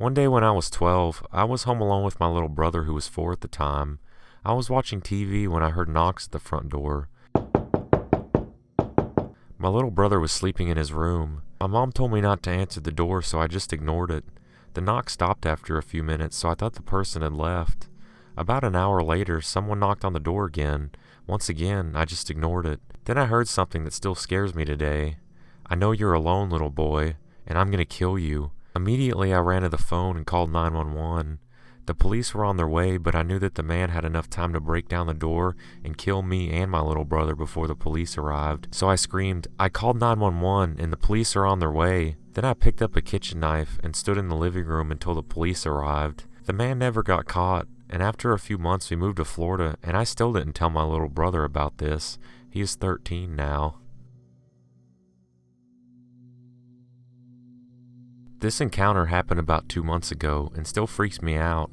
One day when I was 12, I was home alone with my little brother who was 4 at the time. I was watching TV when I heard knocks at the front door. My little brother was sleeping in his room. My mom told me not to answer the door, so I just ignored it. The knock stopped after a few minutes, so I thought the person had left. About an hour later, someone knocked on the door again. Once again, I just ignored it. Then I heard something that still scares me today. "I know you're alone, little boy, and I'm gonna kill you." Immediately, I ran to the phone and called 911. The police were on their way, but I knew that the man had enough time to break down the door and kill me and my little brother before the police arrived. So I screamed, "I called 911 and the police are on their way." Then I picked up a kitchen knife and stood in the living room until the police arrived. The man never got caught, and after a few months we moved to Florida, and I still didn't tell my little brother about this. He is 13 now. This encounter happened about 2 months ago and still freaks me out.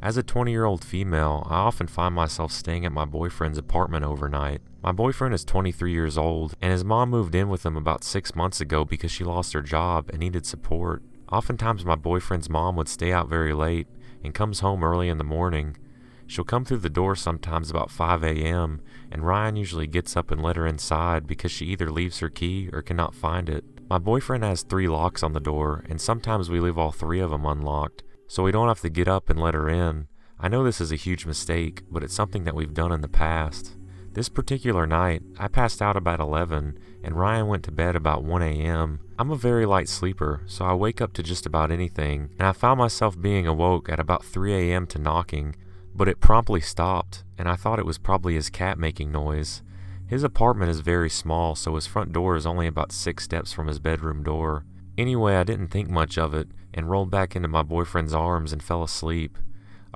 As a 20-year-old female, I often find myself staying at my boyfriend's apartment overnight. My boyfriend is 23 years old, and his mom moved in with him about 6 months ago because she lost her job and needed support. Oftentimes my boyfriend's mom would stay out very late and comes home early in the morning. She'll come through the door sometimes about 5 a.m., and Ryan usually gets up and let her inside because she either leaves her key or cannot find it. My boyfriend has 3 locks on the door, and sometimes we leave all 3 of them unlocked, so we don't have to get up and let her in. I know this is a huge mistake, but it's something that we've done in the past. This particular night, I passed out about 11, and Ryan went to bed about 1 a.m. I'm a very light sleeper, so I wake up to just about anything, and I found myself being awoke at about 3 a.m. to knocking, but it promptly stopped, and I thought it was probably his cat making noise. His apartment is very small, so his front door is only about 6 steps from his bedroom door. Anyway, I didn't think much of it and rolled back into my boyfriend's arms and fell asleep.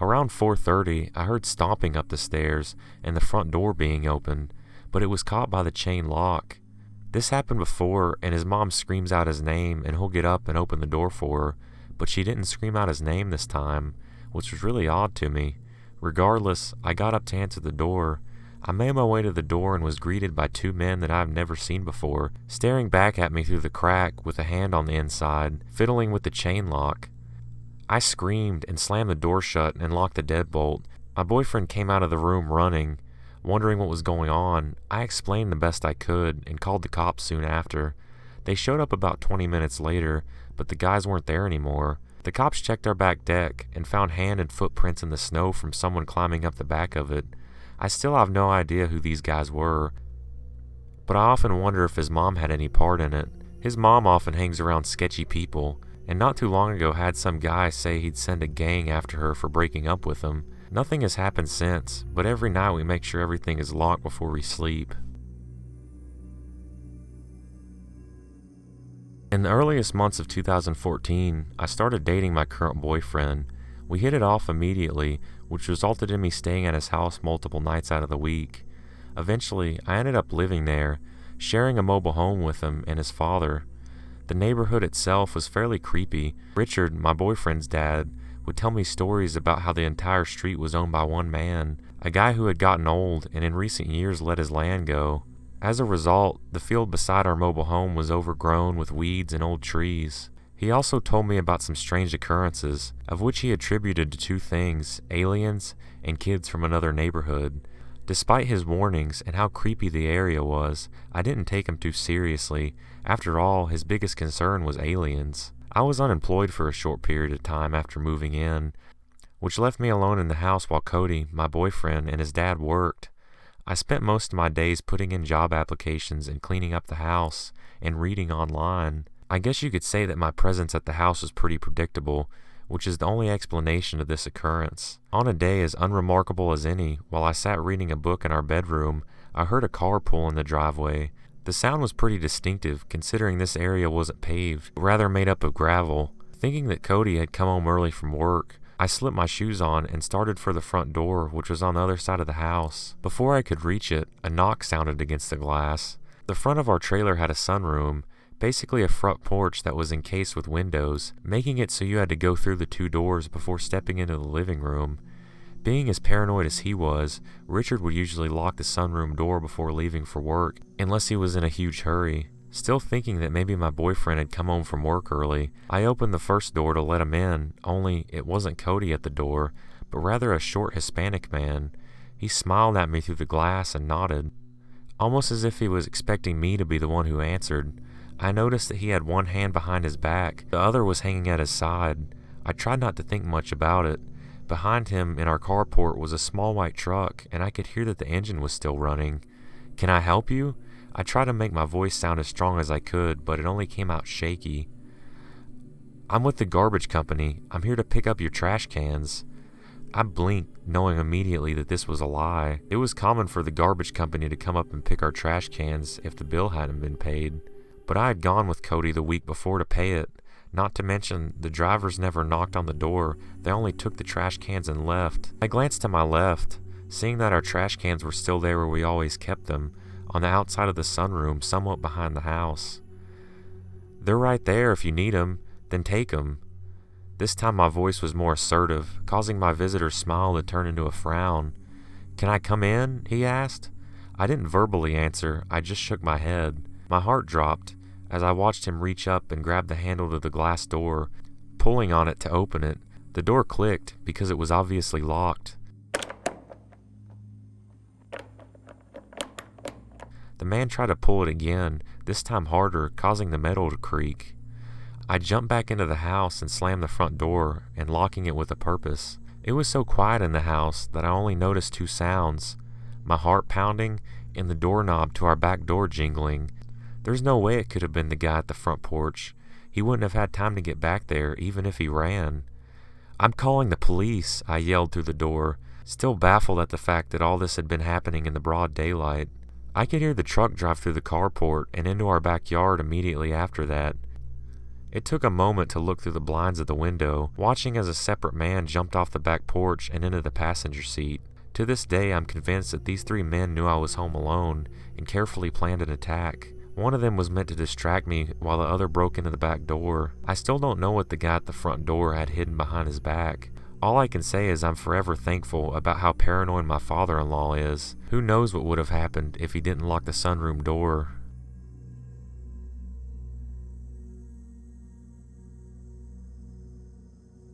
Around 4:30, I heard stomping up the stairs and the front door being opened, but it was caught by the chain lock. This happened before, and his mom screams out his name and he'll get up and open the door for her, but she didn't scream out his name this time, which was really odd to me. Regardless, I got up to answer the door. I made my way to the door and was greeted by 2 men that I've never seen before, staring back at me through the crack with a hand on the inside, fiddling with the chain lock. I screamed and slammed the door shut and locked the deadbolt. My boyfriend came out of the room running, wondering what was going on. I explained the best I could and called the cops soon after. They showed up about 20 minutes later, but the guys weren't there anymore. The cops checked our back deck and found hand and footprints in the snow from someone climbing up the back of it. I still have no idea who these guys were, but I often wonder if his mom had any part in it. His mom often hangs around sketchy people, and not too long ago had some guy say he'd send a gang after her for breaking up with him. Nothing has happened since, but every night we make sure everything is locked before we sleep. In the earliest months of 2014, I started dating my current boyfriend. We hit it off immediately, which resulted in me staying at his house multiple nights out of the week. Eventually, I ended up living there, sharing a mobile home with him and his father. The neighborhood itself was fairly creepy. Richard, my boyfriend's dad, would tell me stories about how the entire street was owned by one man, a guy who had gotten old and in recent years let his land go. As a result, the field beside our mobile home was overgrown with weeds and old trees. He also told me about some strange occurrences, of which he attributed to 2 things: aliens and kids from another neighborhood. Despite his warnings and how creepy the area was, I didn't take him too seriously. After all, his biggest concern was aliens. I was unemployed for a short period of time after moving in, which left me alone in the house while Cody, my boyfriend, and his dad worked. I spent most of my days putting in job applications and cleaning up the house and reading online. I guess you could say that my presence at the house was pretty predictable, which is the only explanation of this occurrence. On a day as unremarkable as any, while I sat reading a book in our bedroom, I heard a car pull in the driveway. The sound was pretty distinctive, considering this area wasn't paved, but rather made up of gravel. Thinking that Cody had come home early from work, I slipped my shoes on and started for the front door, which was on the other side of the house. Before I could reach it, a knock sounded against the glass. The front of our trailer had a sunroom, basically a front porch that was encased with windows, making it so you had to go through the 2 doors before stepping into the living room. Being as paranoid as he was, Richard would usually lock the sunroom door before leaving for work, unless he was in a huge hurry. Still thinking that maybe my boyfriend had come home from work early, I opened the first door to let him in, only it wasn't Cody at the door, but rather a short Hispanic man. He smiled at me through the glass and nodded, almost as if he was expecting me to be the one who answered. I noticed that he had one hand behind his back, the other was hanging at his side. I tried not to think much about it. Behind him in our carport was a small white truck, and I could hear that the engine was still running. "Can I help you?" I tried to make my voice sound as strong as I could, but it only came out shaky. "I'm with the garbage company. I'm here to pick up your trash cans." I blinked, knowing immediately that this was a lie. It was common for the garbage company to come up and pick our trash cans if the bill hadn't been paid. But I had gone with Cody the week before to pay it. Not to mention, the drivers never knocked on the door. They only took the trash cans and left. I glanced to my left, seeing that our trash cans were still there where we always kept them, on the outside of the sunroom, somewhat behind the house. "They're right there if you need them, then take them." This time my voice was more assertive, causing my visitor's smile to turn into a frown. "Can I come in?" he asked. I didn't verbally answer, I just shook my head. My heart dropped as I watched him reach up and grab the handle to the glass door, pulling on it to open it. The door clicked because it was obviously locked. The man tried to pull it again, this time harder, causing the metal to creak. I jumped back into the house and slammed the front door, and locking it with a purpose. It was so quiet in the house that I only noticed two sounds, my heart pounding and the doorknob to our back door jingling. There's no way it could have been the guy at the front porch. He wouldn't have had time to get back there, even if he ran. "I'm calling the police," I yelled through the door, still baffled at the fact that all this had been happening in the broad daylight. I could hear the truck drive through the carport and into our backyard immediately after that. It took a moment to look through the blinds of the window, watching as a separate man jumped off the back porch and into the passenger seat. To this day, I'm convinced that these three men knew I was home alone and carefully planned an attack. One of them was meant to distract me while the other broke into the back door. I still don't know what the guy at the front door had hidden behind his back. All I can say is I'm forever thankful about how paranoid my father-in-law is. Who knows what would have happened if he didn't lock the sunroom door.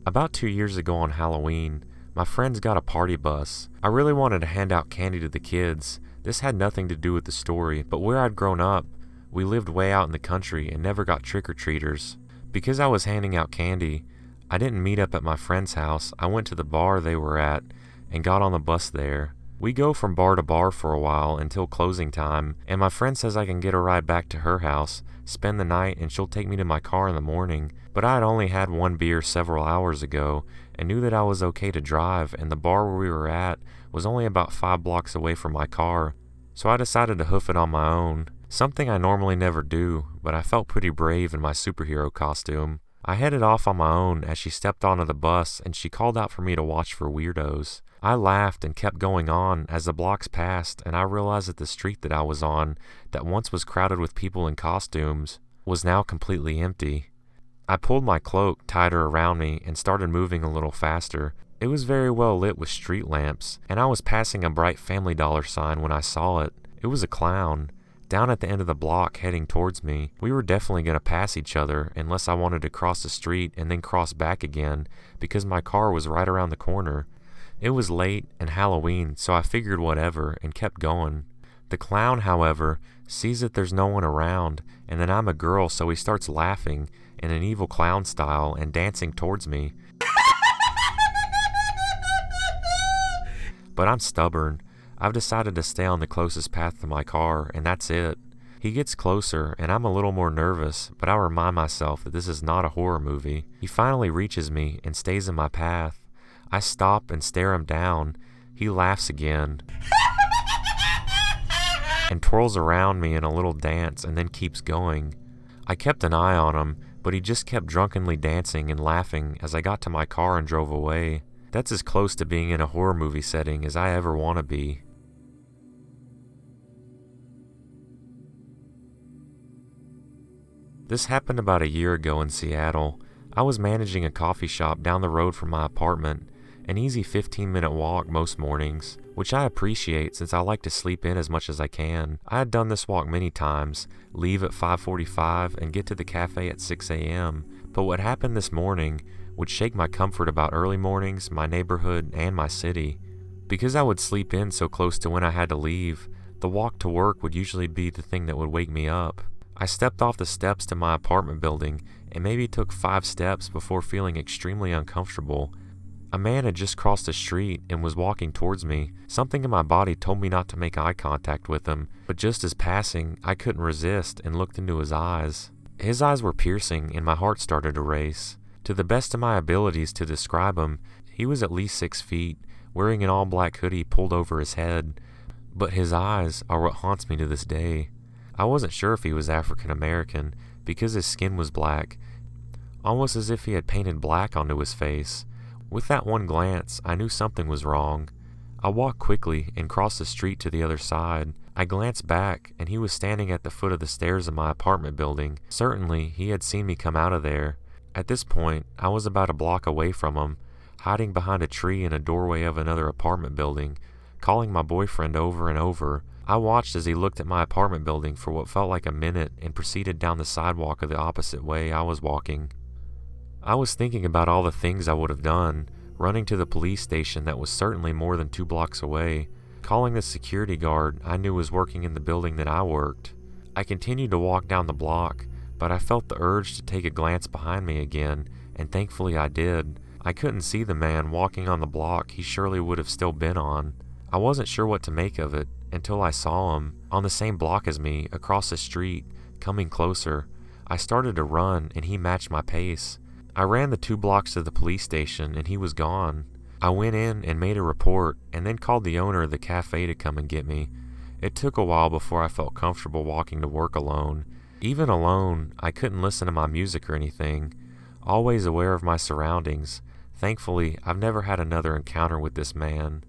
About 2 years ago on Halloween, my friends got a party bus. I really wanted to hand out candy to the kids. This had nothing to do with the story, but where I'd grown up, we lived way out in the country and never got trick-or-treaters. Because I was handing out candy, I didn't meet up at my friend's house. I went to the bar they were at and got on the bus there. We go from bar to bar for a while until closing time, and my friend says I can get a ride back to her house, spend the night, and she'll take me to my car in the morning. But I had only had one beer several hours ago and knew that I was okay to drive, and the bar where we were at was only about 5 blocks away from my car, so I decided to hoof it on my own. Something I normally never do, but I felt pretty brave in my superhero costume. I headed off on my own as she stepped onto the bus and she called out for me to watch for weirdos. I laughed and kept going on as the blocks passed, and I realized that the street that I was on, that once was crowded with people in costumes, was now completely empty. I pulled my cloak tighter around me and started moving a little faster. It was very well lit with street lamps, and I was passing a bright Family Dollar sign when I saw it. It was a clown, down at the end of the block heading towards me. We were definitely going to pass each other unless I wanted to cross the street and then cross back again, because my car was right around the corner. It was late and Halloween, so I figured whatever and kept going. The clown, however, sees that there's no one around, and that I'm a girl, so he starts laughing in an evil clown style and dancing towards me. But I'm stubborn. I've decided to stay on the closest path to my car, and that's it. He gets closer, and I'm a little more nervous, but I remind myself that this is not a horror movie. He finally reaches me and stays in my path. I stop and stare him down. He laughs again and twirls around me in a little dance and then keeps going. I kept an eye on him, but he just kept drunkenly dancing and laughing as I got to my car and drove away. That's as close to being in a horror movie setting as I ever want to be. This happened about a year ago in Seattle. I was managing a coffee shop down the road from my apartment, an easy 15-minute walk most mornings, which I appreciate since I like to sleep in as much as I can. I had done this walk many times, leave at 5:45 and get to the cafe at 6 a.m., but what happened this morning would shake my comfort about early mornings, my neighborhood, and my city. Because I would sleep in so close to when I had to leave, the walk to work would usually be the thing that would wake me up. I stepped off the steps to my apartment building and maybe took 5 steps before feeling extremely uncomfortable. A man had just crossed the street and was walking towards me. Something in my body told me not to make eye contact with him, but just as passing, I couldn't resist and looked into his eyes. His eyes were piercing and my heart started to race. To the best of my abilities to describe him, he was at least 6 feet, wearing an all-black hoodie pulled over his head, but his eyes are what haunts me to this day. I wasn't sure if he was African American because his skin was black, almost as if he had painted black onto his face. With that one glance, I knew something was wrong. I walked quickly and crossed the street to the other side. I glanced back, and he was standing at the foot of the stairs of my apartment building. Certainly, he had seen me come out of there. At this point, I was about a block away from him, hiding behind a tree in a doorway of another apartment building, calling my boyfriend over and over. I watched as he looked at my apartment building for what felt like a minute and proceeded down the sidewalk of the opposite way I was walking. I was thinking about all the things I would have done, running to the police station that was certainly more than 2 blocks away, calling the security guard I knew was working in the building that I worked. I continued to walk down the block, but I felt the urge to take a glance behind me again, and thankfully I did. I couldn't see the man walking on the block he surely would have still been on. I wasn't sure what to make of it until I saw him, on the same block as me, across the street, coming closer. I started to run, and he matched my pace. I ran the 2 blocks to the police station, and he was gone. I went in and made a report, and then called the owner of the cafe to come and get me. It took a while before I felt comfortable walking to work alone. Even alone, I couldn't listen to my music or anything. Always aware of my surroundings. Thankfully, I've never had another encounter with this man.